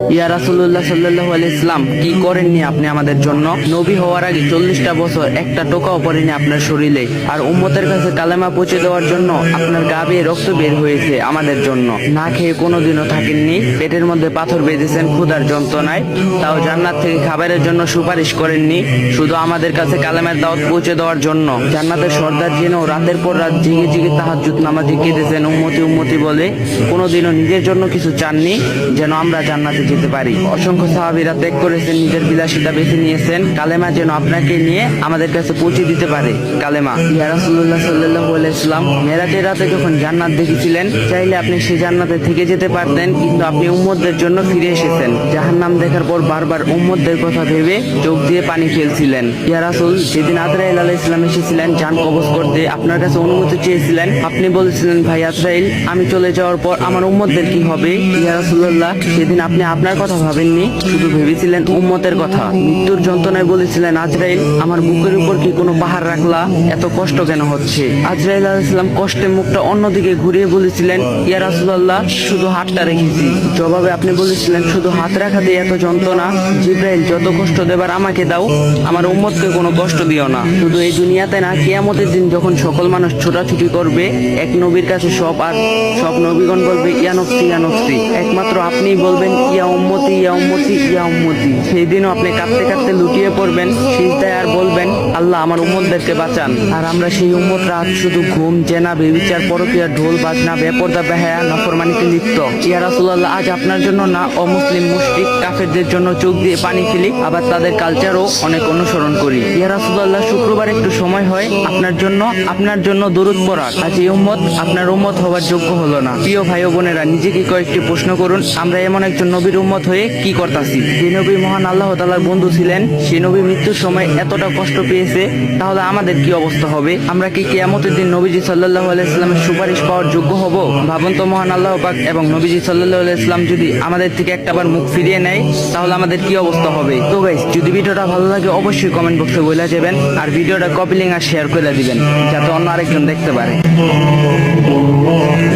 ইয়া রাসূলুল্লাহ সাল্লাল্লাহু আলাইহি ইসলাম, কি করেননি আপনি আমাদের জন্য? নবী হওয়ার আগে 40টা বছর একটা টোকাও পড়েনি আপনার শরীরে, আর উম্মতের কাছে কালেমা পৌঁছে দেওয়ার জন্য আপনার গা বেয়ে রক্ত বের হয়েছে আমাদের জন্য। না খেয়ে কোনোদিনও থাকেননি, পেটের মধ্যে পাথর বেঁধেছেন ক্ষুধার যন্ত্রণায়, তাও জান্নাত থেকে খাবারের জন্য সুপারিশ করেননি, শুধু আমাদের কাছে কালেমার দাওয়াত পৌঁছে দেওয়ার জন্য। জান্নাতের সর্দার জেনেও রাতের পর রাত জেগে জেগে তাহাজ্জুদ নামাজে কেঁদেছেন উম্মতি উম্মতি বলে, কোনোদিনও নিজের জন্য কিছু চাননি যেন আমরা জান্নাতে যেতে পারি। অসংখ্য সাহাবীরা ত্যাগ করেছেন, নিজের বিলাসিতা বেছে নিয়েছেন কালেমা যেন আপনাকে নিয়ে আমাদের কাছে পৌঁছে দিতে পারে। কালেমা। ইয়া রাসূলুল্লাহ সাল্লাল্লাহু আলাইহি ওয়াসাল্লাম, মেরাজের রাতে যখন জান্নাত দেখেছিলেন, চাইলে আপনি সেই জান্নাতে থেকে যেতে পারতেন, কিন্তু আপনি উম্মতদের জন্য ফিরে এসেছেন। জাহান্নাম দেখার পর বারবার উম্মতদের কথা ভেবে চোখ দিয়ে পানি ফেলছিলেন। ইয়া রাসূল, সেদিন আজরাইল আলাইহিস সালাম এসেছিলেন জান কবজ করতে, আপনার কাছে অনুমতি চেয়েছিলেন। আপনি বলেছিলেন, ভাই আজরাইল, আমি চলে যাওয়ার পর আমার উম্মতদের কি হবে? ইয়া রাসূলুল্লাহ, সেদিন আপনি আপনার কথা ভাবেননি, শুধু ভেবেছিলেন উম্মতের কথা। মৃত্যুর যন্ত্রণায় বলেছিলেন, আজরাইল, আমার বুকের উপর কি কোনো পাহাড় রাখলা? এত কষ্ট কেন হচ্ছে? আজরাইল আলাইহিস সালাম কষ্টে মুখটা অন্যদিকে ঘুরিয়ে বলেছিলেন, ইয়া রাসূলুল্লাহ, শুধু হাতটা রেখেছি। জবাবে আপনি বলেছিলেন, শুধু হাত রাখা দিয়ে এত যন্ত্রণা? জিব্রাইল, যত কষ্ট দেবার আমাকে দাও, আমার উম্মতকে কোনো কষ্ট দিও না। শুধু এই দুনিয়াতে না, কিয়ামতের দিন যখন সকল মানুষ ছোটাছুটি করবে এক নবীর কাছে, আর সব নবীগণ বলবে, ইয়া নফসি ইয়া নফসি, একমাত্র আপনিই বলবেন, ইয়া উম্মতি ইয়া উম্মতি ইয়া উম্মতি। সেই দিনও আপনি কাঁদতে কাঁদতে লুটিয়ে পড়বেন সিজদায় আর বলবেন, আল্লাহ আমার উম্মতদেরকে বাঁচান। আর আমরা সেই উম্মতরা আজ শুধু ঘুম, জেনা, বেবিচার, পরকীয়া, ঢোল বাজনা, বেপরদা, বেহায়া, নফরমানিতে লিপ্ত। ইয়া রাসূলুল্লাহ, আজ আপনার জন্য না অমুসলিম, মুশরিক, কাফেরদের জন্য চোখ দিয়ে পানি ফেলি, আবার তাদের কালচারও অনেক অনুসরণ করি। ইয়া রাসূলুল্লাহ, শুক্রবার একটু সময় হয় আপনার জন্য দরুদ পড়ার, আজ এই উম্মত আপনার উম্মত হওয়ার যোগ্য হলো না। প্রিয় ভাই ও বোনেরা, নিজেকে কয়েকটি প্রশ্ন করুন, আমরা এমন একজন নবীর উম্মত হয়ে কি করতাছি? যে নবী মহান আল্লাহ তাআলার বন্ধু ছিলেন, সেই নবী মৃত্যুর সময় এতটা কষ্ট পেয়েছে, তাহলে আমাদের কি অবস্থা হবে? আমরা কি কিয়ামতের দিন নবীজি সাল্লাল্লাহু আলাইহি ওয়াসাল্লামের সুপারিশ পাওয়ার যোগ্য হব? ভাবুন তো, মহান আল্লাহ পাক এবং নবীজি সাল্লাল্লাহু আলাইহি ওয়াসাল্লাম যদি আমাদের থেকে একটাবার মুখ ফিরিয়ে নেয়, তাহলে আমাদের কি অবস্থা হবে? তো গাইস, যদি ভিডিওটা ভালো লাগে অবশ্যই কমেন্ট বক্সে বলে যাবেন, আর ভিডিওটা কপি লিংক আর শেয়ার করে দিবেন, যাতে অন্য আরেকজন দেখতে পারে।